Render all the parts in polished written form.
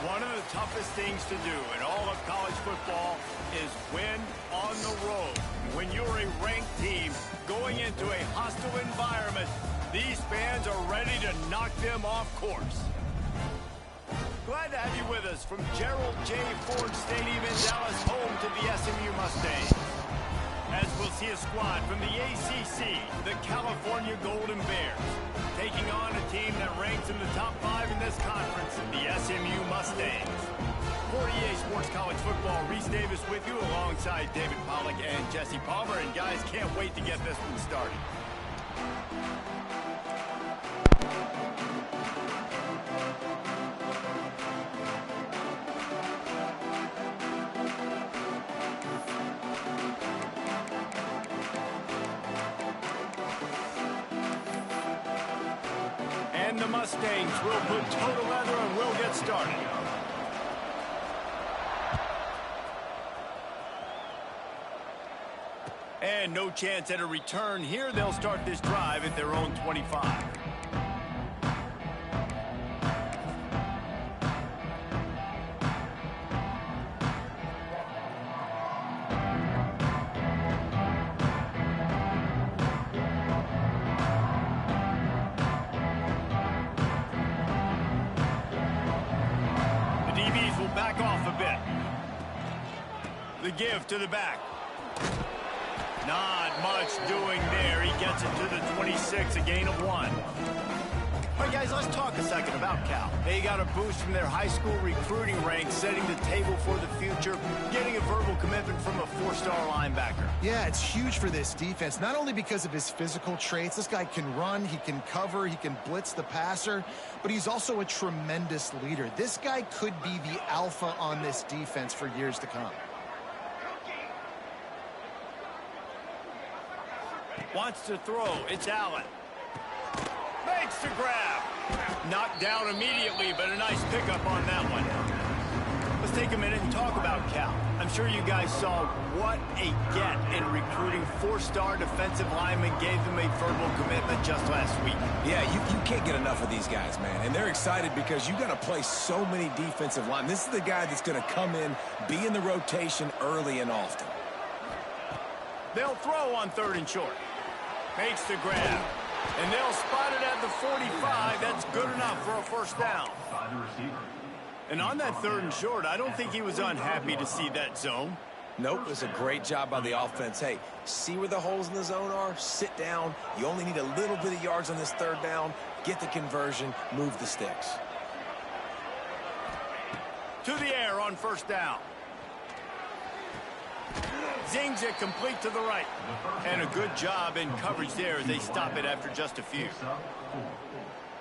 One of the toughest things to do in all of college football is win on the road. When you're a ranked team going into a hostile environment, these fans are ready to knock them off course. Glad to have you with us from Gerald J. Ford Stadium in Dallas, home to the SMU Mustangs. As we'll see a squad from the ACC, the California Golden Bears, taking on a team that ranks in the top 5 in this conference, the SMU Mustangs. For EA Sports College Football, Reese Davis with you alongside David Pollack and Jesse Palmer. And guys, can't wait to get this one started. And the Mustangs will put toe together and we'll get started. And no chance at a return here. They'll start this drive at their own 25. Back off a bit. The give to the back. Not much doing there. He gets it to the 26, a gain of 1. All right, guys, let's talk a second about Cal. They got a boost from their high school recruiting ranks, setting the table for the future, getting a verbal commitment from a 4-star linebacker. Yeah, it's huge for this defense, not only because of his physical traits. This guy can run, he can cover, he can blitz the passer, but he's also a tremendous leader. This guy could be the alpha on this defense for years to come. Wants to throw. It's Allen. Makes the grab. Knocked down immediately, but a nice pickup on that one. Let's take a minute and talk about Cal. I'm sure you guys saw what a get in recruiting 4-star defensive linemen, gave them a verbal commitment just last week. Yeah, you can't get enough of these guys, man. And they're excited because you got to play so many defensive linemen. This is the guy that's going to come in, be in the rotation early and often. They'll throw on 3rd and short. Makes the grab. And they'll spot it at the 45. That's good enough for a first down. And on that 3rd and short, I don't think he was unhappy to see that zone. Nope, it was a great job by the offense. Hey, see where the holes in the zone are? Sit down. You only need a little bit of yards on this 3rd down. Get the conversion. Move the sticks. To the air on 1st down. Zings it complete to the right. And a good job in coverage there as they stop it after just a few.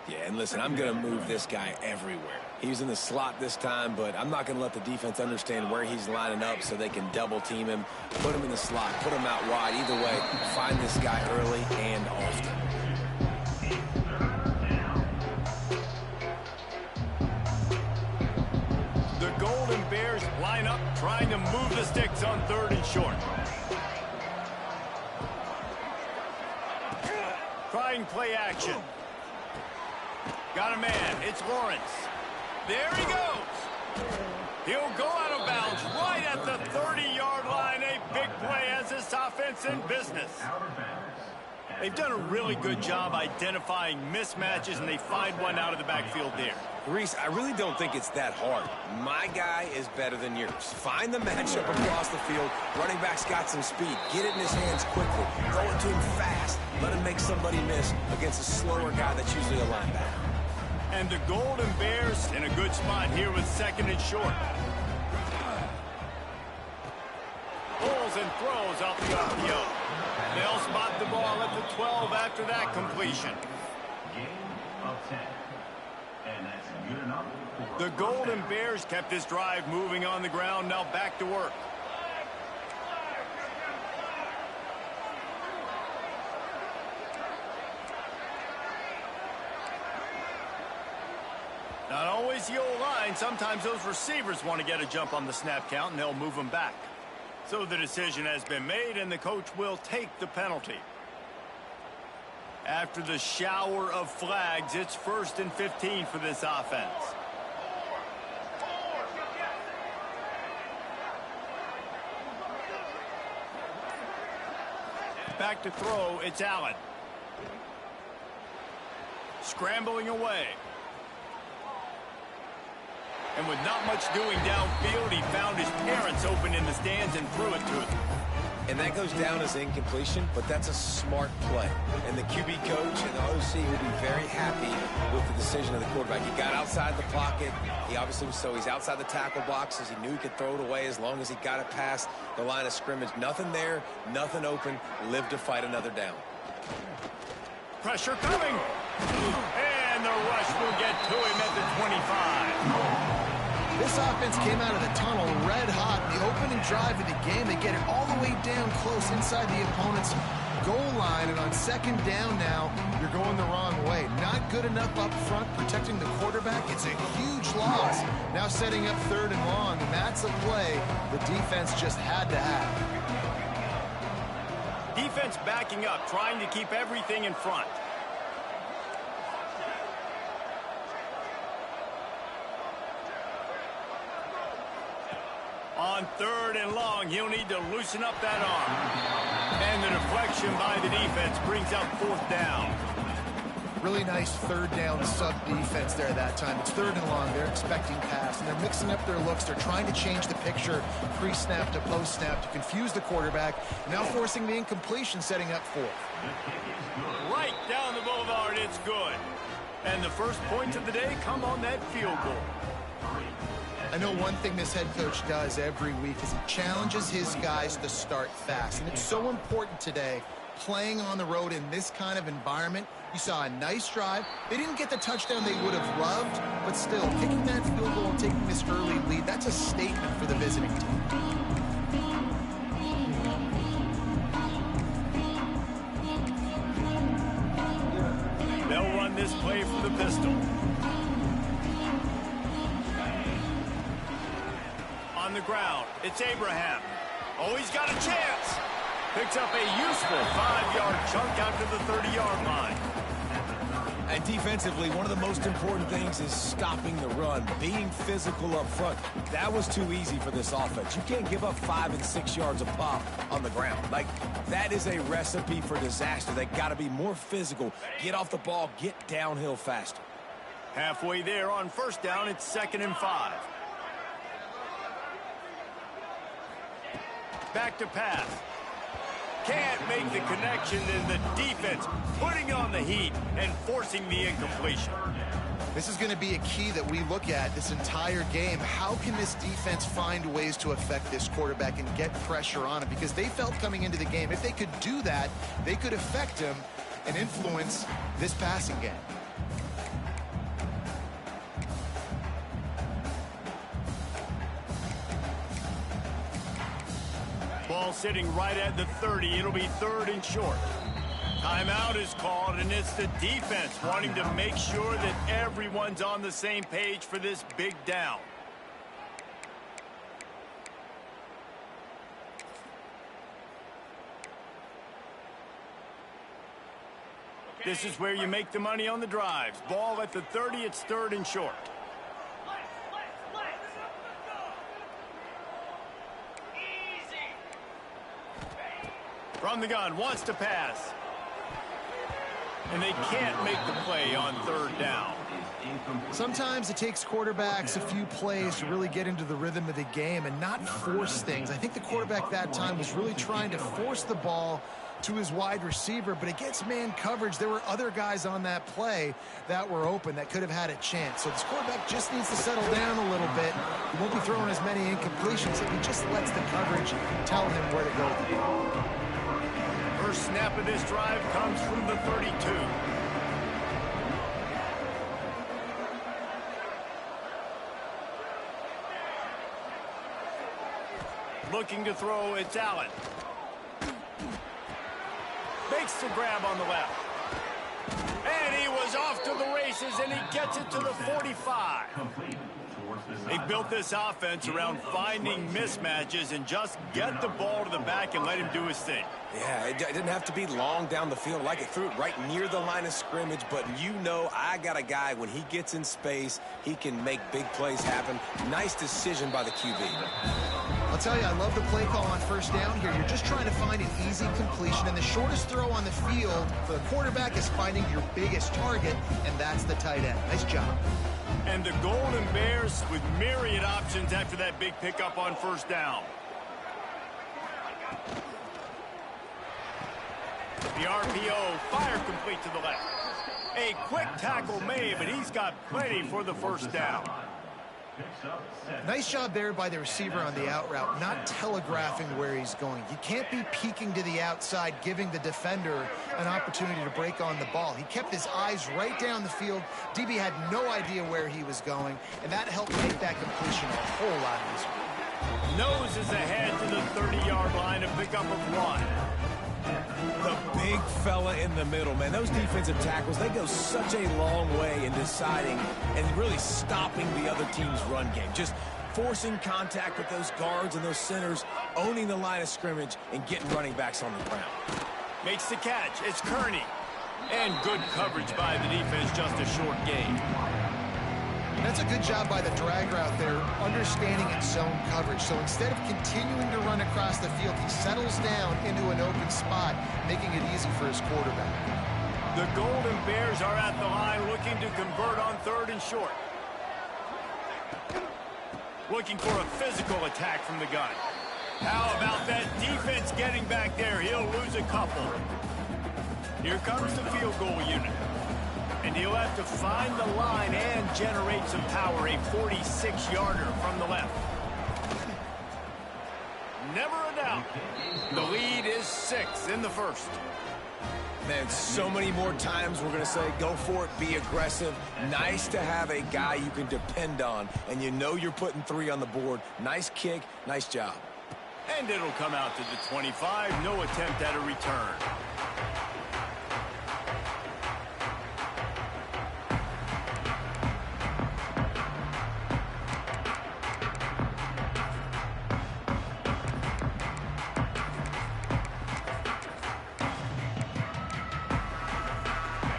Yeah, and listen, I'm going to move this guy everywhere. He's in the slot this time, but I'm not going to let the defense understand where he's lining up so they can double team him, put him in the slot, put him out wide. Either way, find this guy early and often. The Golden Bears line up, trying to move the sticks on 3rd and short. Trying play action. Got a man. It's Lawrence. There he goes. He'll go out of bounds right at the 30-yard line. A big play as this offense in business. They've done a really good job identifying mismatches, and they find one out of the backfield there. Reese, I really don't think it's that hard. My guy is better than yours. Find the matchup across the field. Running back's got some speed. Get it in his hands quickly. Throw it to him fast. Let him make somebody miss against a slower guy that's usually a linebacker. And the Golden Bears in a good spot here with 2nd and short. Pulls and throws out the RPO. They'll spot the ball at the 12 after that completion. The Golden Bears kept this drive moving on the ground. Now back to work. Not always the old line. Sometimes those receivers want to get a jump on the snap count, and they'll move them back. So the decision has been made, and the coach will take the penalty. After the shower of flags, it's 1st and 15 for this offense. Back to throw, it's Allen. Scrambling away. And with not much doing downfield, he found his parents open in the stands and threw it to him. And that goes down as incompletion, but that's a smart play. And the QB coach and the OC will be very happy with the decision of the quarterback. He got outside the pocket. He obviously was he's outside the tackle boxes. He knew he could throw it away as long as he got it past the line of scrimmage. Nothing there, nothing open. Live to fight another down. Pressure coming. And the rush will get to him at the 25. This offense came out of the tunnel red hot. The opening drive of the game, they get it all the way down close inside the opponent's goal line. And on second down now, you're going the wrong way. Not good enough up front protecting the quarterback. It's a huge loss. Now setting up third and long, and that's a play the defense just had to have. Defense backing up, trying to keep everything in front. On third and long, he'll need to loosen up that arm. And the deflection by the defense brings up fourth down. Really nice third down sub-defense there that time. It's third and long. They're expecting pass, and they're mixing up their looks. They're trying to change the picture pre-snap to post-snap to confuse the quarterback. Now forcing the incompletion, setting up fourth. Right down the boulevard, it's good. And the first points of the day come on that field goal. I know one thing this head coach does every week is he challenges his guys to start fast. And it's so important today, playing on the road in this kind of environment. You saw a nice drive. They didn't get the touchdown they would have loved, but still, kicking that field goal and taking this early lead, that's a statement for the visiting team. They'll run this play from the pistol. On the ground, it's Abraham. Oh, he's got a chance. Picks up a useful 5-yard chunk out to the 30-yard line. And defensively, one of the most important things is stopping the run, being physical up front. That was too easy for this offense. You can't give up 5 and 6 yards a pop on the ground. Like, that is a recipe for disaster. They got to be more physical, get off the ball, get downhill faster. Halfway there on first down, it's 2nd and 5. Back to pass. Can't make the connection, and the defense putting on the heat and forcing the incompletion. This is going to be a key that we look at this entire game. How can this defense find ways to affect this quarterback and get pressure on him? Because they felt coming into the game, if they could do that, they could affect him and influence this passing game. Ball sitting right at the 30. It'll be 3rd and short. Timeout is called, and it's the defense wanting to make sure that everyone's on the same page for this big down. This is where you make the money on the drives. Ball at the 30. It's 3rd and short. From the gun, wants to pass. And they can't make the play on 3rd down. Sometimes it takes quarterbacks a few plays to really get into the rhythm of the game and not force things. I think the quarterback that time was really trying to force the ball to his wide receiver, but against man coverage, there were other guys on that play that were open that could have had a chance. So this quarterback just needs to settle down a little bit. He won't be throwing as many incompletions if he just lets the coverage tell him where to go with the ball. First snap of this drive comes from the 32. Looking to throw, it's Allen. Makes the grab on the left. And he was off to the races, and he gets it to the 45. They built this offense around finding mismatches and just get the ball to the back and let him do his thing. Yeah, it didn't have to be long down the field. Like, it threw it right near the line of scrimmage, but you know I got a guy, when he gets in space, he can make big plays happen. Nice decision by the QB. I'll tell you, I love the play call on first down here. You're just trying to find an easy completion, and the shortest throw on the field for the quarterback is finding your biggest target, and that's the tight end. Nice job. And the Golden Bears with myriad options after that big pickup on first down. The RPO, fire complete to the left. A quick tackle made, but he's got plenty for the first down. Nice job there by the receiver on the out route, not telegraphing where he's going. You can't be peeking to the outside, giving the defender an opportunity to break on the ball. He kept his eyes right down the field. DB had no idea where he was going, and that helped make that completion a whole lot easier. Noses ahead to the 30-yard line, a pickup of 1. The big fella in the middle, man. Those defensive tackles, they go such a long way in deciding and really stopping the other team's run game. Just forcing contact with those guards and those centers, owning the line of scrimmage, and getting running backs on the ground. Makes the catch. It's Kearney. And good coverage by the defense, just a short gain. That's a good job by the drag route there, understanding its zone coverage. So instead of continuing to run across the field, he settles down into an open spot, making it easy for his quarterback. The Golden Bears are at the line looking to convert on 3rd and short. Looking for a physical attack from the gun. How about that defense getting back there? He'll lose a couple. Here comes the field goal unit. And he'll have to find the line and generate some power. A 46-yarder from the left. Never a doubt. The lead is 6 in the first. Man, so many more times we're going to say, go for it, be aggressive. Nice to have a guy you can depend on, and you know you're putting 3 on the board. Nice kick, nice job. And it'll come out to the 25. No attempt at a return.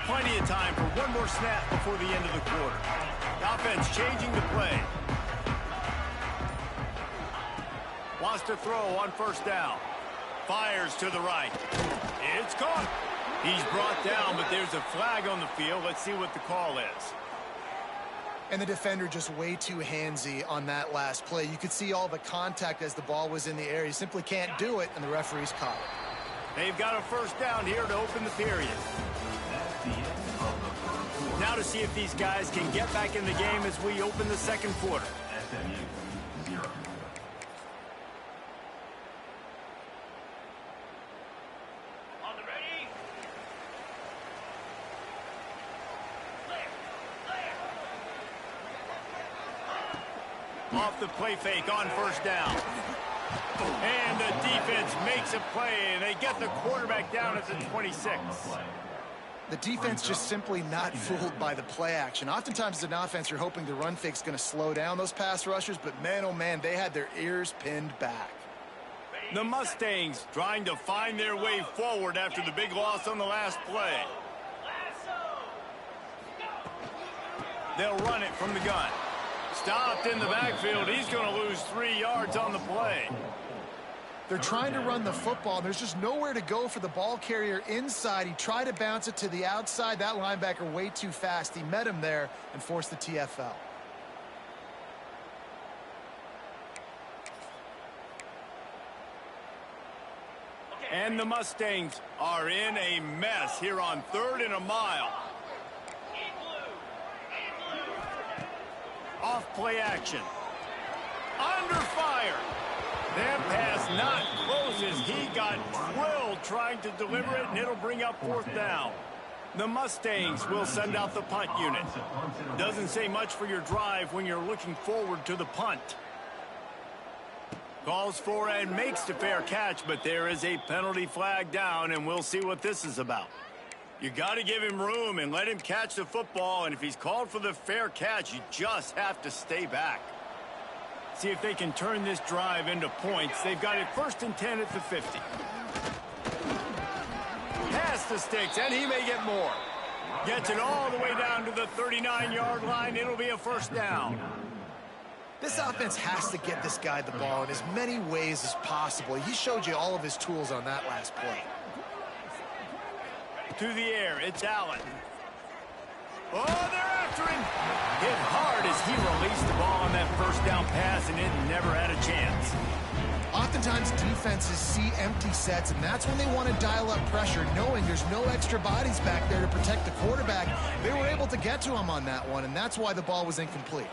Plenty of time for one more snap before the end of the quarter. The offense changing the play. Wants to throw on first down. Fires to the right. It's caught. He's brought down, but there's a flag on the field. Let's see what the call is. And the defender just way too handsy on that last play. You could see all the contact as the ball was in the air. He simply can't do it, and the referee's caught it. They've got a first down here to open the period. Now to see if these guys can get back in the game as we open the second quarter. On the ready. Off the play fake on first down. And the defense makes a play, and they get the quarterback down at the 26. The defense just simply not fooled by the play action. Oftentimes as an offense, you're hoping the run fake's going to slow down those pass rushers, but man, oh man, they had their ears pinned back. The Mustangs trying to find their way forward after the big loss on the last play. They'll run it from the gun. Stopped in the backfield. He's going to lose 3 yards on the play. They're trying to run the football. There's just nowhere to go for the ball carrier inside. He tried to bounce it to the outside. That linebacker way too fast. He met him there and forced the TFL. And the Mustangs are in a mess here on 3rd and a mile. Off play action. Under fire. That pass not close as he got drilled trying to deliver it, and it'll bring up 4th down. The Mustangs will send out the punt unit. Doesn't say much for your drive when you're looking forward to the punt. Calls for and makes the fair catch, but there is a penalty flag down, and we'll see what this is about. You got to give him room and let him catch the football, and if he's called for the fair catch, you just have to stay back. See if they can turn this drive into points. They've got it 1st and 10 at the 50. Past the sticks, and he may get more. Gets it all the way down to the 39-yard line. It'll be a 1st down. This offense has to get this guy the ball in as many ways as possible. He showed you all of his tools on that last play. To the air, it's Allen. Oh, they're after him. Hit hard as he released the ball on that first down pass, and it never had a chance. Oftentimes, defenses see empty sets, and that's when they want to dial up pressure, knowing there's no extra bodies back there to protect the quarterback. They were able to get to him on that one, and that's why the ball was incomplete.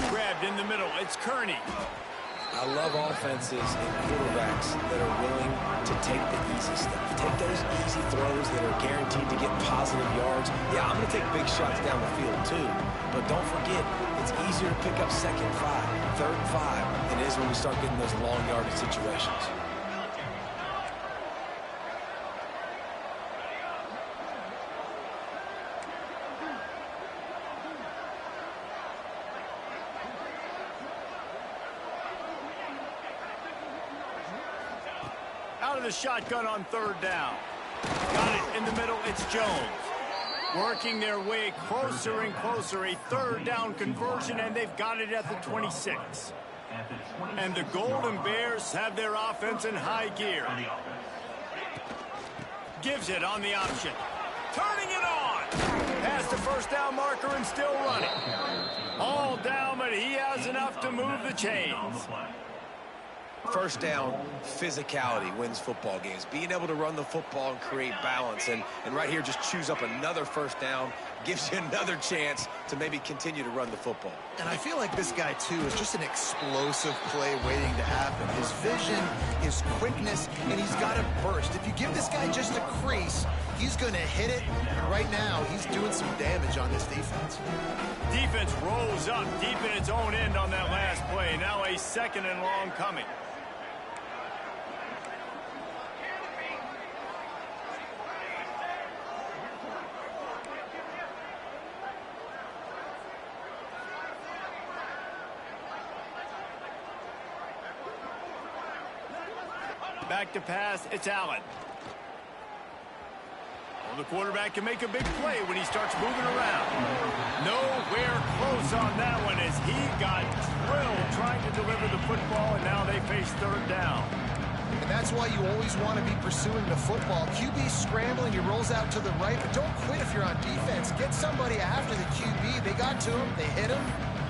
Grabbed in the middle. It's Kearney. I love offenses and quarterbacks that are willing to take the easy stuff. Take those easy throws that are guaranteed to get positive yards. Yeah, I'm going to take big shots down the field too. But don't forget, it's easier to pick up 2nd and 5, 3rd and 5 than it is when we start getting those long yardage situations. Out of the shotgun on 3rd down. Got it in the middle. It's Jones. Working their way closer and closer. A 3rd down conversion, and they've got it at the 26. And the Golden Bears have their offense in high gear. Gives it on the option. Turning it on. Past the 1st down marker and still running. All down, but he has enough to move the chains. 1st down, physicality wins football games. Being able to run the football and create balance. And right here, just choose up another 1st down, gives you another chance to maybe continue to run the football. And I feel like this guy, too, is just an explosive play waiting to happen. His vision, his quickness, and he's got a burst. If you give this guy just a crease, he's going to hit it. And right now, he's doing some damage on this defense. Defense rolls up deep in its own end on that last play. Now a 2nd and long coming. Back to pass, it's Allen. Well, the quarterback can make a big play when he starts moving around. Nowhere close on that one as he got drilled trying to deliver the football, and now they face 3rd down. And that's why you always want to be pursuing the football. QB scrambling, he rolls out to the right, but don't quit if you're on defense. Get somebody after the QB. They got to him, they hit him,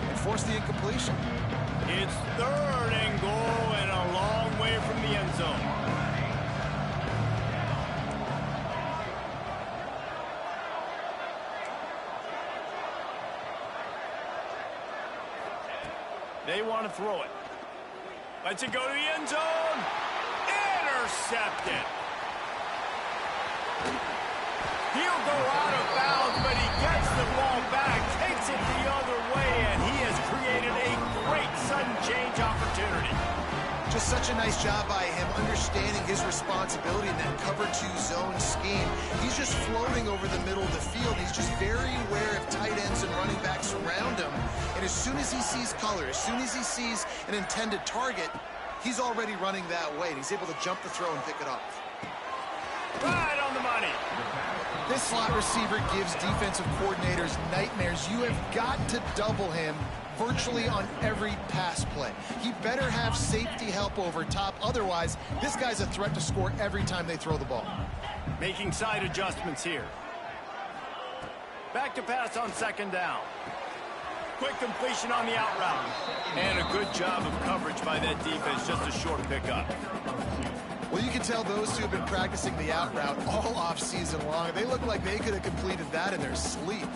and forced the incompletion. It's 3rd and goal and a long way from the end zone. They want to throw it. Lets it go to the end zone. Intercepted. He'll go out of bounds, but he gets the ball back, takes it the other way, and he has created a great sudden change opportunity. Just such a nice job by him understanding his responsibility in that cover 2 zone scheme. He's just floating over the middle of the field. He's just very aware of tight ends and running backs around him. And as soon as he sees color, as soon as he sees an intended target, he's already running that way. And he's able to jump the throw and pick it off. Right on the money. This slot receiver gives defensive coordinators nightmares. You have got to double him virtually on every pass play. He better have safety help over top. Otherwise, this guy's a threat to score every time they throw the ball. Making side adjustments here. Back to pass on 2nd down. Quick completion on the out route. And a good job of coverage by that defense. Just a short pickup. Well, you can tell those two have been practicing the out route all off-season long. They look like they could have completed that in their sleep.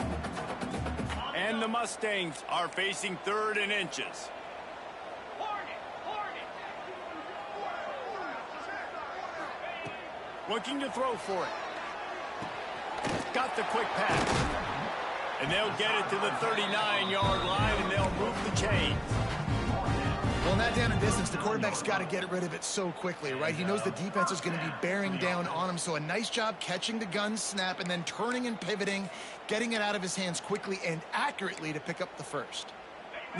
And the Mustangs are facing 3rd and inches. Looking to throw for it. Got the quick pass. And they'll get it to the 39-yard line, and they'll move the chains. Well, in that down and distance, the quarterback's got to get rid of it so quickly, right? He knows the defense is going to be bearing down on him, so a nice job catching the gun snap and then turning and pivoting, getting it out of his hands quickly and accurately to pick up the 1st.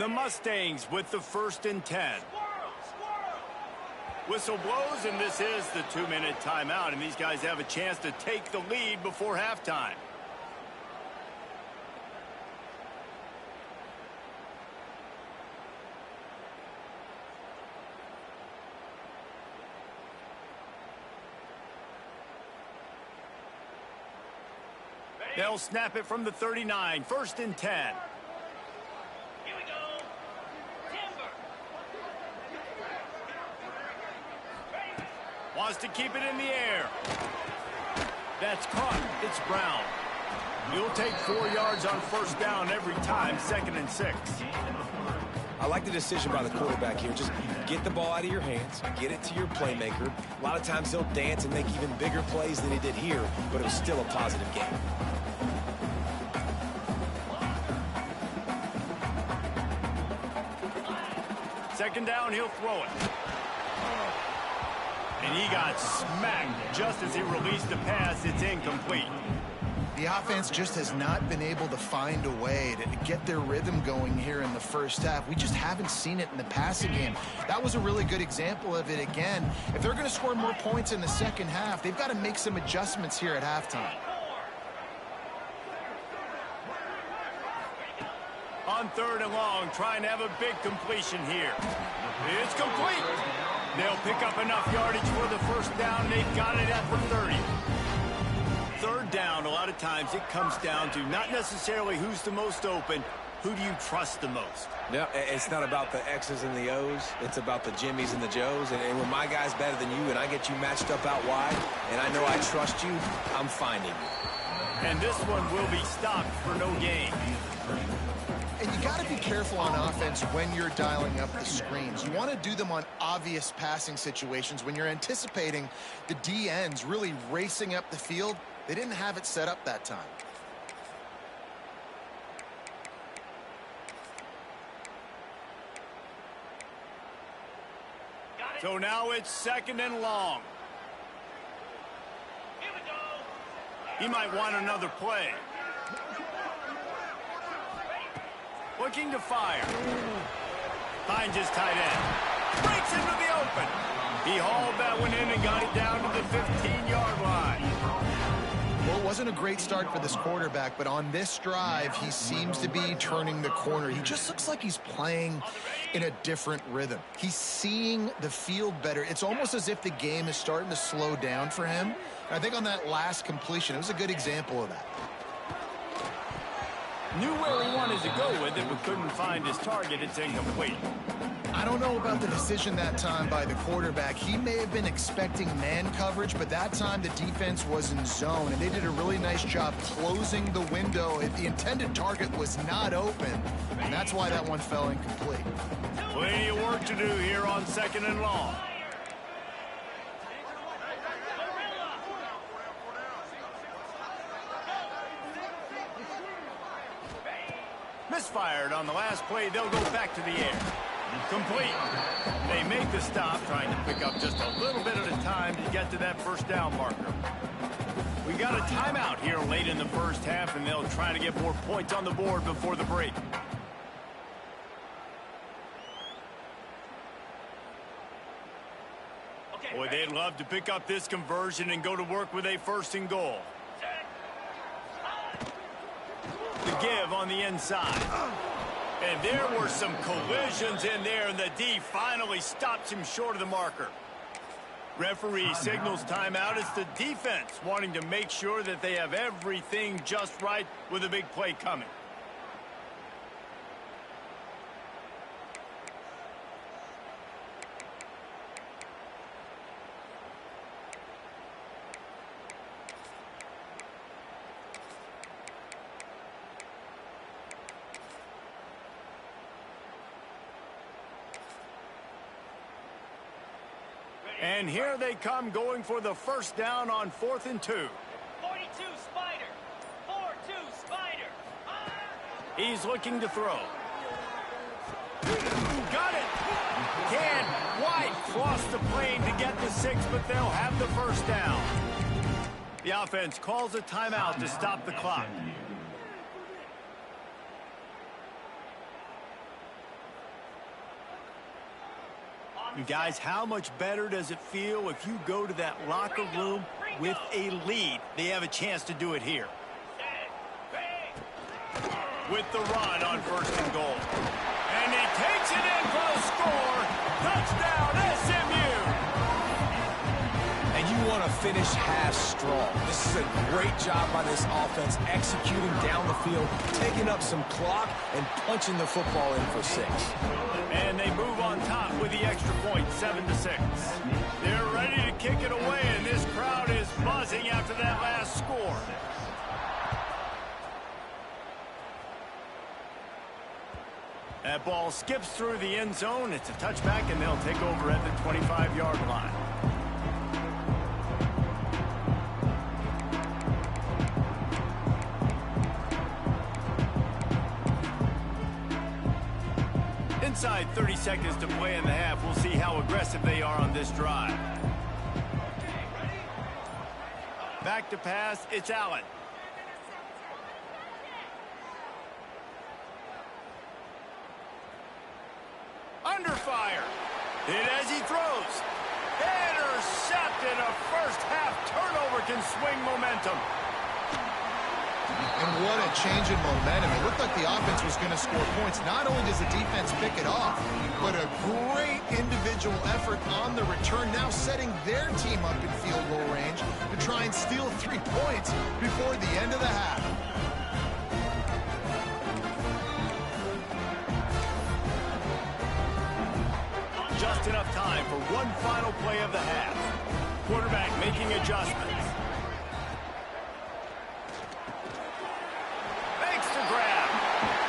The Mustangs with the 1st and 10. Whistle blows, and this is the 2-minute timeout, and these guys have a chance to take the lead before halftime. They'll snap it from the 39, 1st and 10. Here we go. Timber. Wants to keep it in the air. That's caught. It's Brown. He'll take 4 yards on 1st down every time, 2nd and 6. I like the decision by the quarterback here. Just get the ball out of your hands, get it to your playmaker. A lot of times he'll dance and make even bigger plays than he did here, but it was still a positive game. Second down, he'll throw it. And he got smacked just as he released the pass. It's incomplete. The offense just has not been able to find a way to get their rhythm going here in the first half. We just haven't seen it in the passing game. That was a really good example of it again. If they're going to score more points in the second half, they've got to make some adjustments here at halftime. On 3rd and long, trying to have a big completion here. It's complete. They'll pick up enough yardage for the 1st down. They've got it at the 30. 3rd down, a lot of times it comes down to not necessarily who's the most open, who do you trust the most? Yeah, it's not about the X's and the O's. It's about the Jimmies and the Joes. And when my guy's better than you and I get you matched up out wide, and I know I trust you, I'm finding you. And this one will be stopped for no gain. And you got to be careful on offense when you're dialing up the screens. You want to do them on obvious passing situations. When you're anticipating the DNs really racing up the field, they didn't have it set up that time. So now it's 2nd and long. Here we go. He might want another play. Looking to fire. Finds his tight end. Breaks into the open. He hauled that one in and got it down to the 15-yard line. Well, it wasn't a great start for this quarterback, but on this drive, he seems to be turning the corner. He just looks like he's playing in a different rhythm. He's seeing the field better. It's almost as if the game is starting to slow down for him. I think on that last completion, it was a good example of that. Knew where he wanted to go with it, but couldn't find his target. It's incomplete. I don't know about the decision that time by the quarterback. He may have been expecting man coverage, but that time the defense was in zone, and they did a really nice job closing the window. The intended target was not open, and that's why that one fell incomplete. Plenty of work to do here on 2nd and long. Misfired on the last play. They'll go back to the air. Complete. They make the stop, trying to pick up just a little bit at a time to get to that 1st down marker. We got a timeout here late in the first half, and they'll try to get more points on the board before the break. Boy, they'd love to pick up this conversion and go to work with a 1st and goal. The give on the inside. And there were some collisions in there, and the D finally stops him short of the marker. Referee signals timeout. It's the defense wanting to make sure that they have everything just right with a big play coming. And here they come, going for the 1st down on 4th and 2. 42 Spider. 4-2 Spider. He's looking to throw. Got it. Can White cross the plane to get the 6, but they'll have the 1st down. The offense calls a timeout to stop the clock. And guys, how much better does it feel if you go to that locker room with a lead? They have a chance to do it here. With the run on 1st and goal. And he takes it in for the score. Touchdown, SMU! And you want to finish half strong. This is a great job by this offense, executing down the field, taking up some clock, and punching the football in for 6. And they move on top with the extra point, 7-6. They're ready to kick it away, and this crowd is buzzing after that last score. That ball skips through the end zone. It's a touchback, and they'll take over at the 25-yard line. Inside 30 seconds to play in the half. We'll see how aggressive they are on this drive. Back to pass. It's Allen. Under fire. Hit as he throws. Intercepted. A first half turnover can swing momentum. And what a change in momentum. It looked like the offense was going to score points. Not only does the defense pick it off, but a great individual effort on the return, now setting their team up in field goal range to try and steal 3 points before the end of the half. Just enough time for one final play of the half. Quarterback making adjustments. Makes the grab.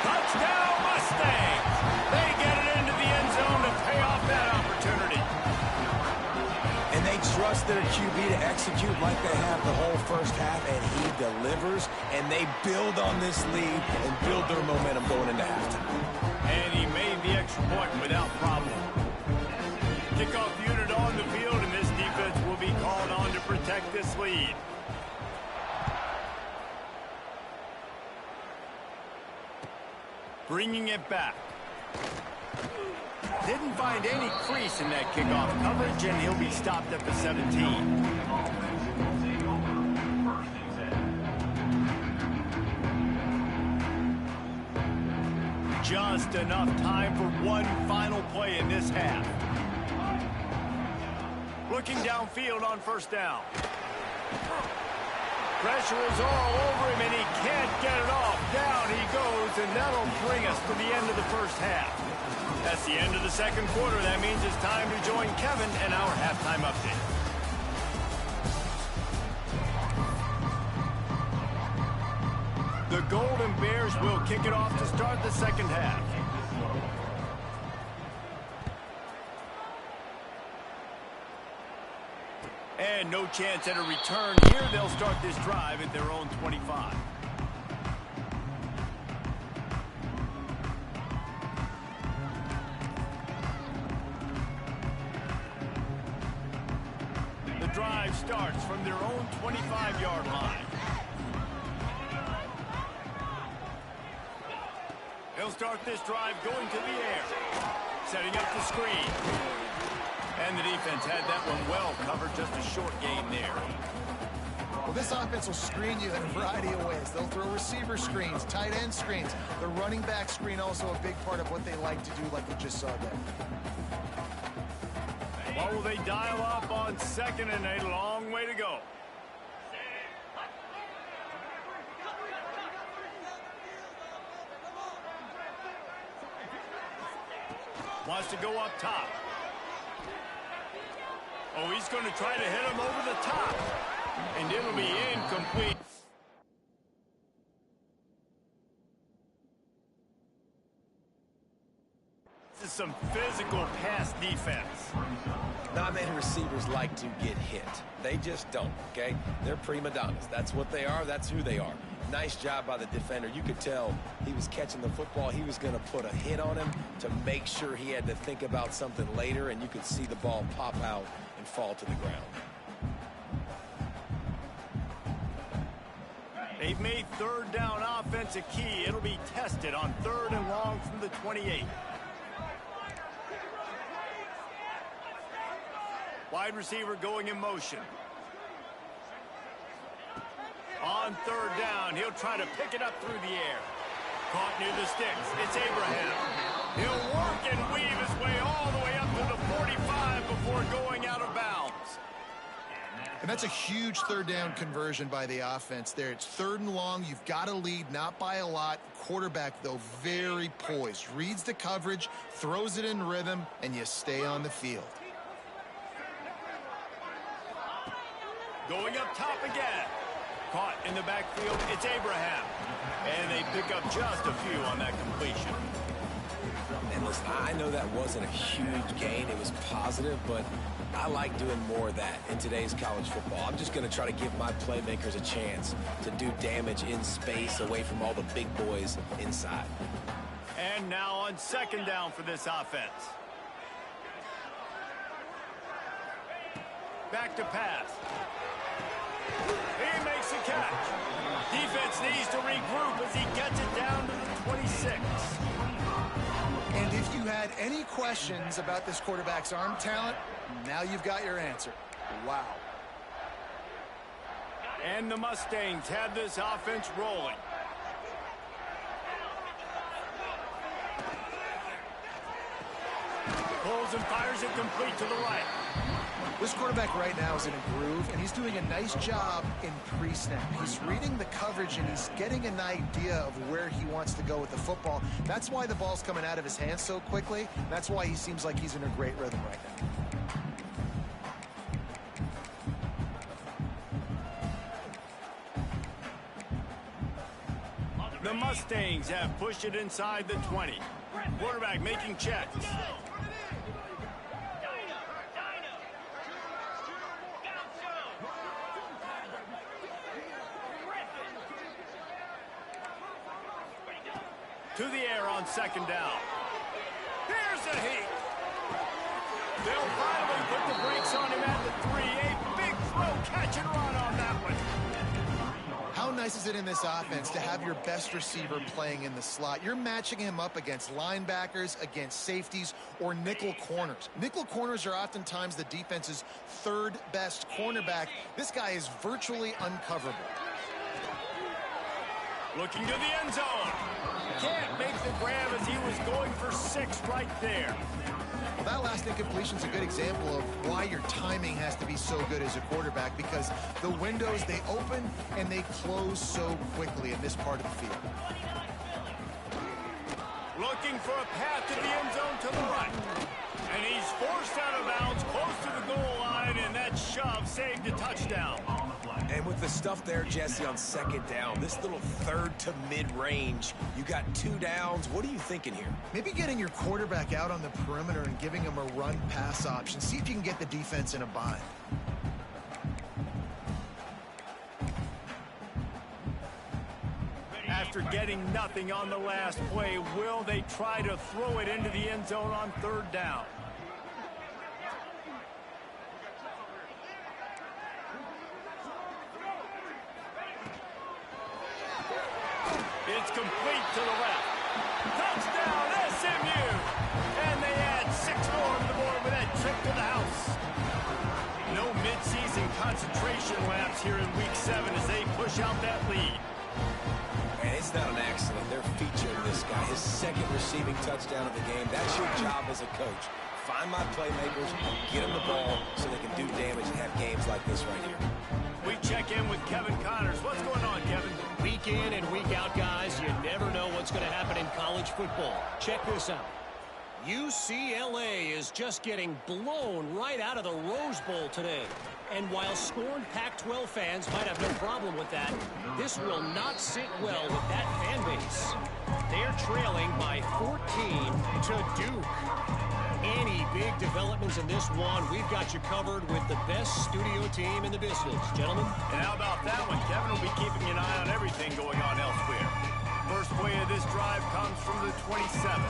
Touchdown Mustangs. They get it into the end zone to pay off that opportunity. And they trust their QB to execute like they have the whole first half, and he delivers, and they build on this lead and build their momentum going into halftime. And he made the extra point without problem. Kickoff unit on the field, and this defense will be called on to protect this lead. Bringing it back. Didn't find any crease in that kickoff coverage, and he'll be stopped at the 17. Just enough time for one final play in this half. Looking downfield on first down. Pressure is all over him, and he can't get it off. Down he goes, and that'll bring us to the end of the first half. That's the end of the second quarter. That means it's time to join Kevin and our halftime update. The Golden Bears will kick it off to start the second half. And no chance at a return here. They'll start this drive at their own 25. The drive starts from their own 25-yard line. They'll start this drive going to the air. Setting up the screen. And the defense had that one well covered, just a short gain there. Well, this offense will screen you in a variety of ways. They'll throw receiver screens, tight end screens. The running back screen also a big part of what they like to do, like we just saw there. What will they dial up on second and a long way to go? Wants to go up top. Oh, he's going to try to hit him over the top. And it'll be incomplete. This is some physical pass defense. Not many receivers like to get hit. They just don't, okay? They're prima donnas. That's what they are. That's who they are. Nice job by the defender. You could tell he was catching the football. He was going to put a hit on him to make sure he had to think about something later, and you could see the ball pop out and fall to the ground. They've made third down offense a key. It'll be tested on third and long from the 28. Wide receiver going in motion. On third down, he'll try to pick it up through the air. Caught near the sticks. It's Abraham. He'll work and weave his way all the way up to the 45 before going out of bounds. And that's a huge third down conversion by the offense there. It's 3rd and long. You've got to lead, not by a lot. Quarterback, though, very poised. Reads the coverage, throws it in rhythm, and you stay on the field. Going up top again. Caught in the backfield, it's Abraham. And they pick up just a few on that completion. And listen, I know that wasn't a huge gain. It was positive, but I like doing more of that in today's college football. I'm just going to try to give my playmakers a chance to do damage in space away from all the big boys inside. And now on 2nd down for this offense. Back to pass. He makes a catch. Defense needs to regroup as he gets it down to the 26. And if you had any questions about this quarterback's arm talent, now you've got your answer. Wow. And the Mustangs have this offense rolling. Pulls and fires it complete to the right. This quarterback right now is in a groove, and he's doing a nice job in pre-snap. He's reading the coverage, and he's getting an idea of where he wants to go with the football. That's why the ball's coming out of his hands so quickly. That's why he seems like he's in a great rhythm right now. The Mustangs have pushed it inside the 20. Quarterback making checks. To the air on 2nd down. Here's the heat. They'll finally put the brakes on him at the 3. A big throw, catch and run on that one. How nice is it in this offense to have your best receiver playing in the slot? You're matching him up against linebackers, against safeties, or nickel corners. Nickel corners are oftentimes the defense's 3rd best cornerback. This guy is virtually uncoverable. Looking to the end zone. Can't make the grab as he was going for 6 right there. Well, that last incompletion is a good example of why your timing has to be so good as a quarterback, because the windows, they open and they close so quickly in this part of the field. Looking for a path to the end zone to the right. And he's forced out of bounds close to the goal line, and that shove saved a touchdown. And with the stuff there, Jesse, on 2nd down, this little 3rd to mid-range, you got 2 downs. What are you thinking here? Maybe getting your quarterback out on the perimeter and giving him a run-pass option. See if you can get the defense in a bind. After getting nothing on the last play, will they try to throw it into the end zone on 3rd down? It's complete to the left. Touchdown, SMU! And they add 6 more to the board with that trip to the house. No midseason concentration laps here in Week 7 as they push out that lead. And it's not an accident. They're featuring this guy. His 2nd receiving touchdown of the game. That's your job as a coach. Find my playmakers, get them the ball so they can do damage and have games like this right here. We check in with Kevin Connors. What's going on, Kevin? Week in and week out, guys, you never know what's going to happen in college football. Check this out. UCLA is just getting blown right out of the Rose Bowl today. And while scorned Pac-12 fans might have no problem with that, this will not sit well with that fan base. They're trailing by 14 to Duke. Any big developments in this one, we've got you covered with the best studio team in the business. Gentlemen? And how about that one? Kevin will be keeping an eye on everything going on elsewhere. First play of this drive comes from the 27.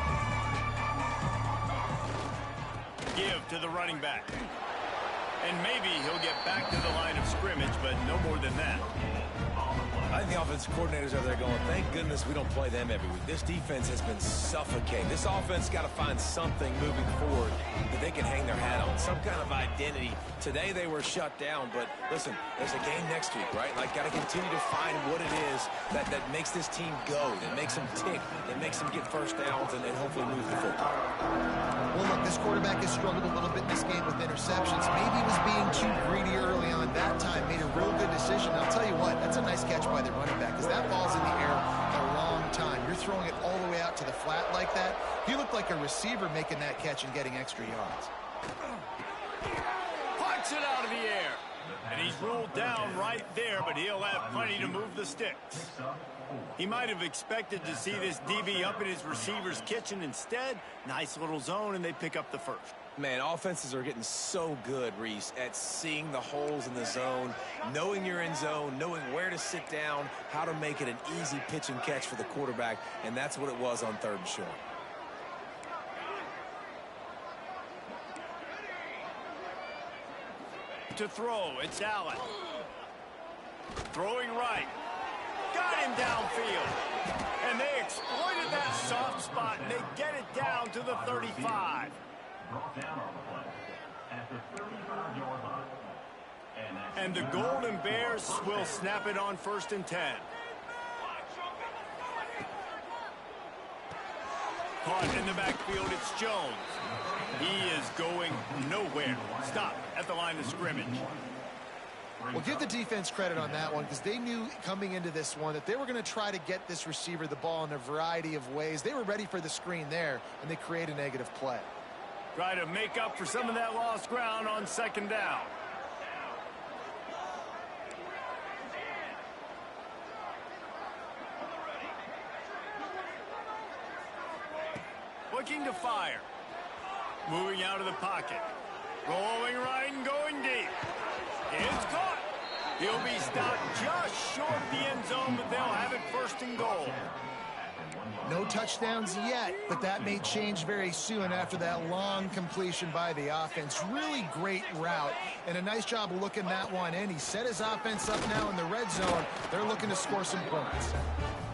Give to the running back. And maybe he'll get back to the line of scrimmage, but no more than that. I think the offensive coordinators over there going, thank goodness we don't play them every week. This defense has been suffocating. This offense got to find something moving forward that they can hang their hat on, some kind of identity. Today they were shut down, but listen, there's a game next week, right? Like, got to continue to find what it is that makes this team go, that makes them tick, that makes them get first downs, and hopefully move the football. Well, look, this quarterback has struggled a little bit in this game with interceptions. Maybe he was being too greedy early on that time, made a real good decision. I'll tell you what, that's a nice catch by the running back, because that ball's in the air a long time. You're throwing it all the way out to the flat like that. He looked like a receiver making that catch and getting extra yards. Punch it out of the air. And he's ruled down right there, but he'll have plenty to move the sticks. He might have expected to see this DB up in his receiver's kitchen. Instead, nice little zone, and they pick up the first. Man, offenses are getting so good, Reese, at seeing the holes in the zone, knowing you're in zone, knowing where to sit down, how to make it an easy pitch and catch for the quarterback, and that's what it was on 3rd and short. To throw, it's Allen. Throwing right. Got him downfield. And they exploited that soft spot, and they get it down to the 35. And the Golden Bears will snap it on 1st and 10. Caught in the backfield, it's Jones. He is going nowhere. Stop at the line of scrimmage. Well, give the defense credit on that one, because they knew coming into this one that they were going to try to get this receiver the ball in a variety of ways. They were ready for the screen there, and they create a negative play. Try to make up for some of that lost ground on 2nd down. Looking to fire. Moving out of the pocket. Rolling right and going deep. It's caught. He'll be stopped just short of the end zone, but they'll have it 1st and goal. No touchdowns yet, but that may change very soon after that long completion by the offense. Really great route, and a nice job of looking that one in. He set his offense up now in the red zone. They're looking to score some points.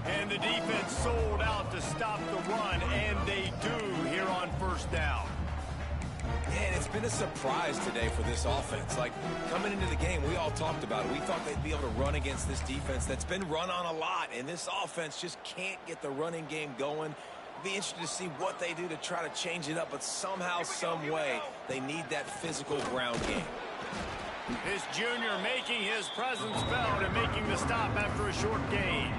And the defense sold out to stop the run, and they do here on 1st down. And it's been a surprise today for this offense. Like, coming into the game, we all talked about it. We thought they'd be able to run against this defense that's been run on a lot, and this offense just can't get the running game going. Be interested to see what they do to try to change it up, but somehow, some way, they need that physical ground game. This junior making his presence felt and making the stop after a short gain.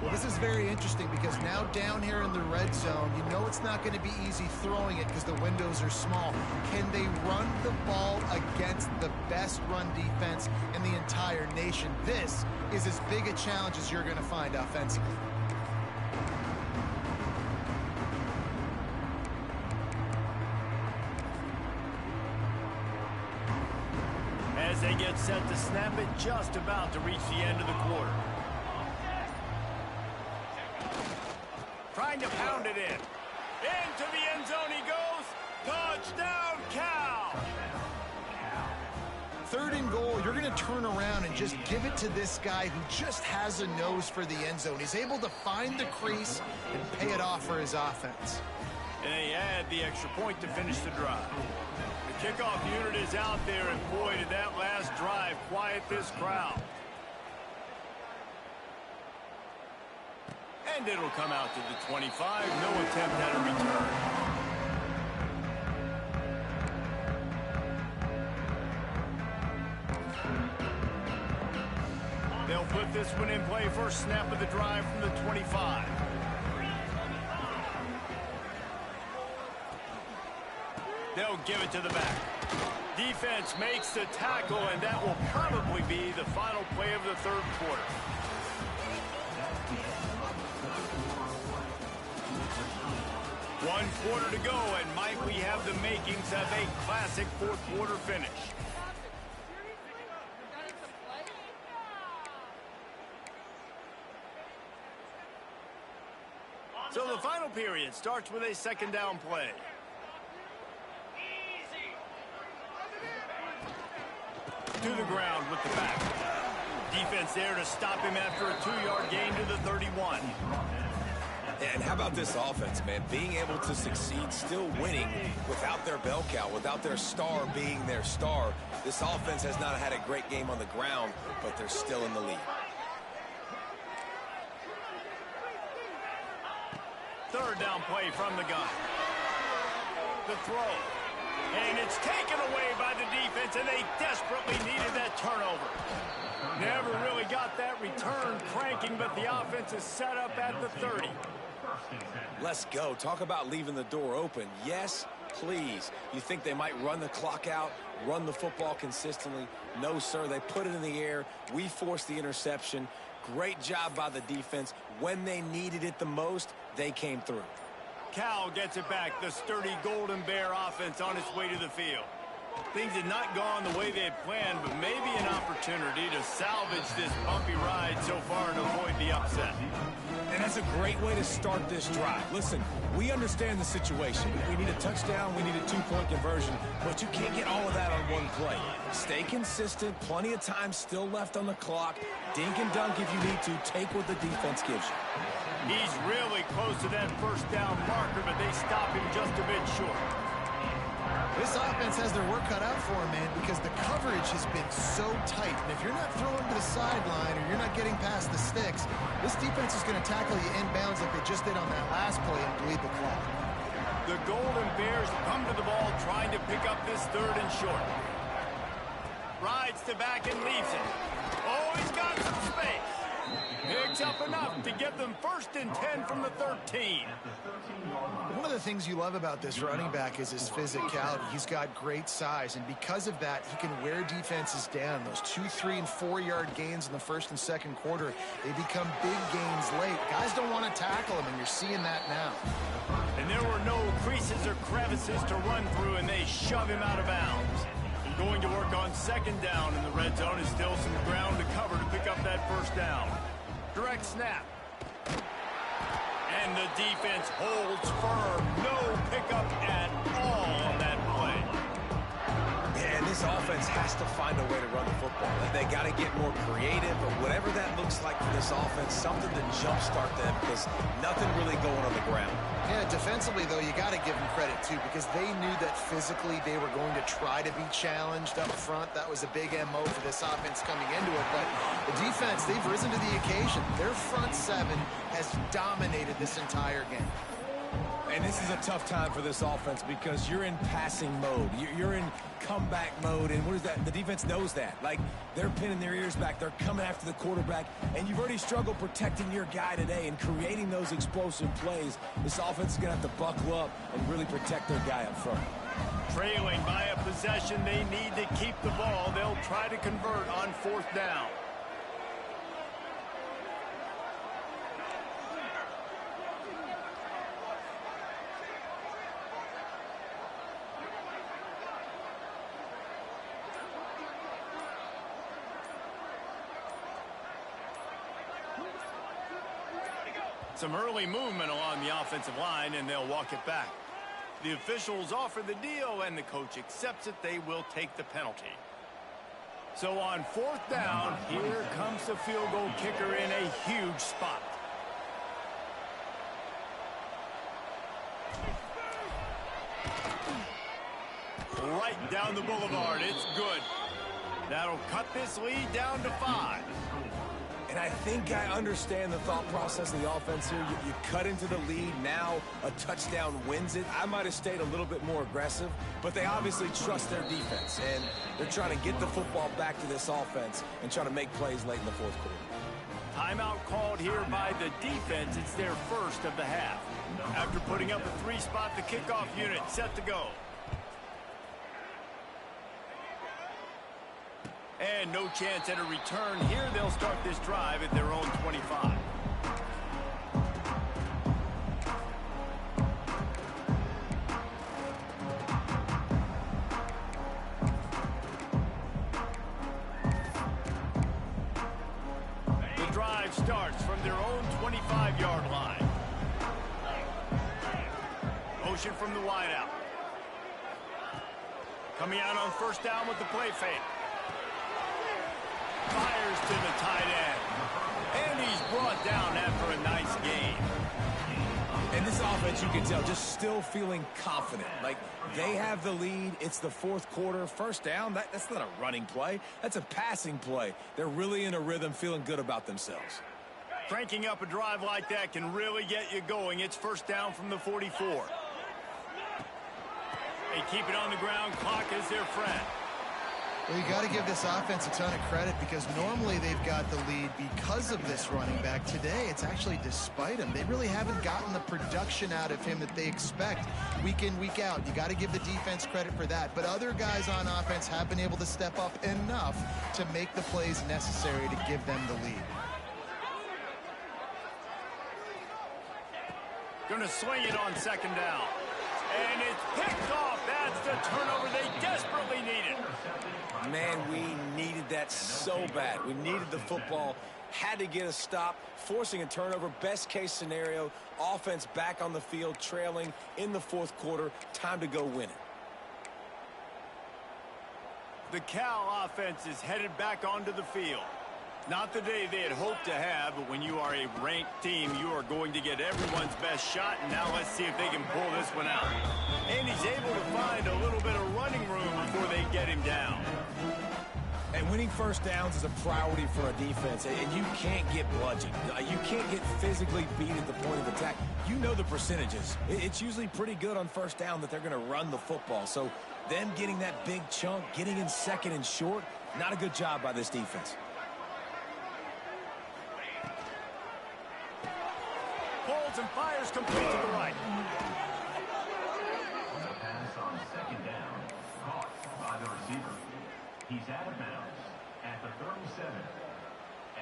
Well, this is very interesting, because now down here in the red zone, you know it's not going to be easy throwing it because the windows are small. Can they run the ball against the best run defense in the entire nation? This is as big a challenge as you're going to find offensively. As they get set to snap it, just about to reach the end of the quarter. Trying to pound it in. Into the end zone he goes. Touchdown, Cal! 3rd and goal, you're going to turn around and just give it to this guy who just has a nose for the end zone. He's able to find the crease and pay it off for his offense. And they add the extra point to finish the drive. The kickoff unit is out there, and boy, did that last drive quiet this crowd. And it'll come out to the 25. No attempt at a return. They'll put this one in play. First snap of the drive from the 25. They'll give it to the back. Defense makes the tackle, and that will probably be the final play of the 3rd quarter. One quarter to go, and might we have the makings of a classic 4th quarter finish. So the final period starts with a 2nd down play. To the ground with the back. Defense there to stop him after a 2-yard gain to the 31. And how about this offense, man? Being able to succeed, still winning without their bell cow, without their star being their star. This offense has not had a great game on the ground, but they're still in the lead. Third down play from the gun. The throw. And it's taken away by the defense, and they desperately needed that turnover. Never really got that return cranking, but the offense is set up at the 30. Let's go. Talk about leaving the door open. Yes, please. You think they might run the clock out, run the football consistently? No, sir. They put it in the air. We forced the interception. Great job by the defense. When they needed it the most, they came through. Cal gets it back. The sturdy Golden Bear offense on its way to the field. Things had not gone the way they had planned, but maybe an opportunity to salvage this bumpy ride so far and avoid the upset. And that's a great way to start this drive. Listen, we understand the situation. We need a touchdown, we need a 2-point conversion, but you can't get all of that on one play. Stay consistent, plenty of time still left on the clock. Dink and dunk if you need to. Take what the defense gives you. He's really close to that first down marker, but they stop him just a bit short. This offense has their work cut out for him, man, because the coverage has been so tight. And if you're not throwing to the sideline or you're not getting past the sticks, this defense is going to tackle you inbounds like they just did on that last play and bleed the clock. The Golden Bears come to the ball trying to pick up this third and short. Rides to back and leaves it. Oh, he's got some space. Picks up enough to get them 1st and 10 from the 13. One of the things you love about this running back is his physicality. He's got great size, and because of that, he can wear defenses down. Those 2, 3, and 4-yard gains in the first and second quarter, they become big gains late. Guys don't want to tackle him, and you're seeing that now. And there were no creases or crevices to run through, and they shove him out of bounds. Going to work on 2nd down in the red zone is still some ground to cover to pick up that first down. Direct snap. And the defense holds firm. No pickup at all on that play. Yeah, and this offense has to find a way to run the football. They got to get more creative, or whatever that looks like for this offense, something to jumpstart them, because nothing really going on the ground. Yeah, defensively, though, you got to give them credit, too, because they knew that physically they were going to try to be challenged up front. That was a big MO for this offense coming into it. But the defense, they've risen to the occasion. Their front 7 has dominated this entire game. And this is a tough time for this offense because you're in passing mode. You're in comeback mode, and what is that? The defense knows that. Like, they're pinning their ears back. They're coming after the quarterback, and you've already struggled protecting your guy today and creating those explosive plays. This offense is going to have to buckle up and really protect their guy up front. Trailing by a possession, they need to keep the ball. They'll try to convert on 4th down. Some early movement along the offensive line, and they'll walk it back. The officials offer the deal, and the coach accepts it. They will take the penalty. So on 4th down, here comes the field goal kicker in a huge spot. Right down the boulevard. It's good. That'll cut this lead down to 5. And I think I understand the thought process of the offense here. You cut into the lead. Now a touchdown wins it. I might have stayed a little bit more aggressive, but they obviously trust their defense, and they're trying to get the football back to this offense and try to make plays late in the 4th quarter. Timeout called here by the defense. It's their first of the half. After putting up a 3-spot, the kickoff unit set to go. And no chance at a return here. They'll start this drive at their own 25. The drive starts from their own 25-yard line. Motion from the wideout. Coming out on 1st down with the play fake. Fires to the tight end. And he's brought down after a nice game. And this offense, you can tell, just still feeling confident. Like, they have the lead. It's the fourth quarter. First down, that's not a running play. That's a passing play. They're really in a rhythm, feeling good about themselves. Cranking up a drive like that can really get you going. It's first down from the 44. They keep it on the ground. Clock is their friend. Well, you got to give this offense a ton of credit because normally they've got the lead because of this running back. Today, it's actually despite him. They really haven't gotten the production out of him that they expect week in, week out. You got to give the defense credit for that. But other guys on offense have been able to step up enough to make the plays necessary to give them the lead. Going to swing it on second down. And it's picked off. That's the turnover they desperately needed. Man, we needed that so bad. We needed the football. Had to get a stop, forcing a turnover. Best case scenario, offense back on the field, trailing in the fourth quarter. Time to go win it. The Cal offense is headed back onto the field. Not the day they had hoped to have, but when you are a ranked team, you are going to get everyone's best shot. And now let's see if they can pull this one out. And he's able to find a little bit of running room before they get him down. And winning first downs is a priority for a defense, and you can't get bludgeoned. You can't get physically beat at the point of attack. You know the percentages. It's usually pretty good on first down that they're going to run the football. So them getting that big chunk, getting in second and short, not a good job by this defense. Pulls and fires complete to the right. The pass on second down, caught by the receiver. He's out of bounds at the 37.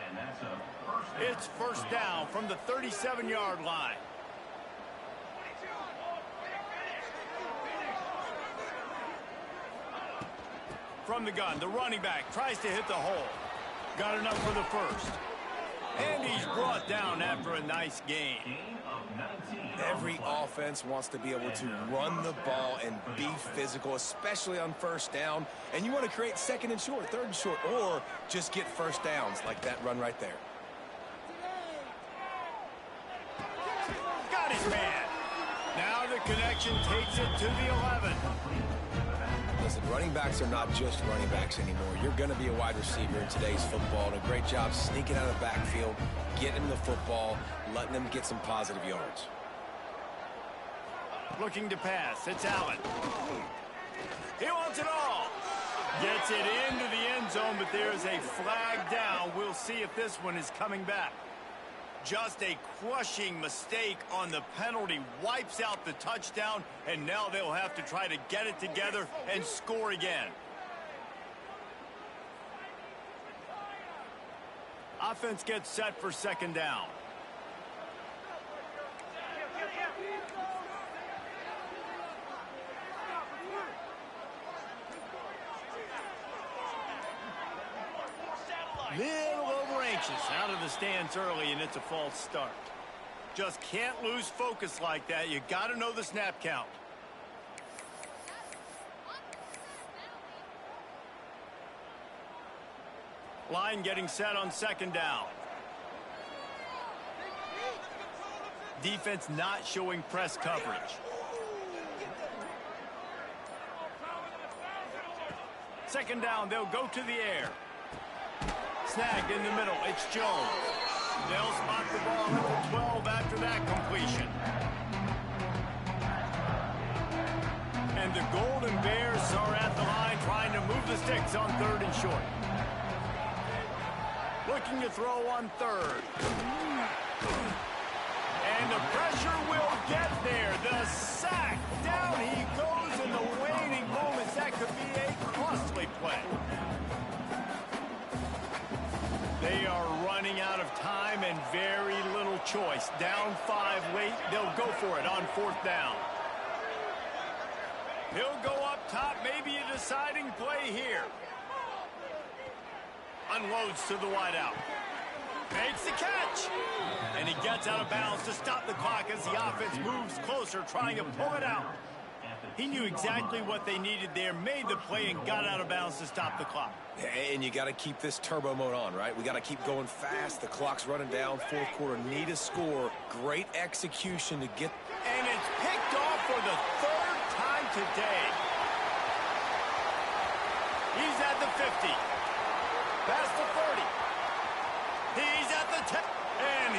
And that's a first down. It's first down from the 37-yard line. From the gun, the running back tries to hit the hole. Got enough for the first. And he's brought down after a nice game. Every offense wants to be able to run the ball and be physical, especially on first down. And you want to create second and short, third and short, or just get first downs like that run right there. Got his man. Now the connection takes it to the 11. Listen, running backs are not just running backs anymore. You're going to be a wide receiver in today's football. And a great job sneaking out of the backfield, getting them the football, letting them get some positive yards. Looking to pass. It's Allen. He wants it all. Gets it into the end zone, but there's a flag down. We'll see if this one is coming back. Just a crushing mistake on the penalty. Wipes out the touchdown, and now they'll have to try to get it together and score again. Offense gets set for second down. Little over anxious out of the stands early, and it's a false start. Just can't lose focus like that. You got to know the snap count. Line getting set on second down. Defense not showing press coverage. Second down, they'll go to the air. Snagged in the middle, it's Jones. They'll spot the ball at the 12 after that completion. And the Golden Bears are at the line trying to move the sticks on third and short. Looking to throw on third. And the pressure will get there. The sack. Down he goes in the waning moments. That could be a costly play. They are running out of time and very little choice. Down 5 late. They'll go for it on fourth down. He'll go up top. Maybe a deciding play here. Unloads to the wideout. Makes the catch. And he gets out of bounds to stop the clock as the offense moves closer, trying to pull it out. At the He knew exactly what they needed there, made the play, and got out of bounds to stop the clock. And you got to keep this turbo mode on, right? We got to keep going fast. The clock's running down. Fourth quarter, need a score. Great execution to get. And it's picked off for the third time today. He's at the 50. Past the 30. He's at the 10. And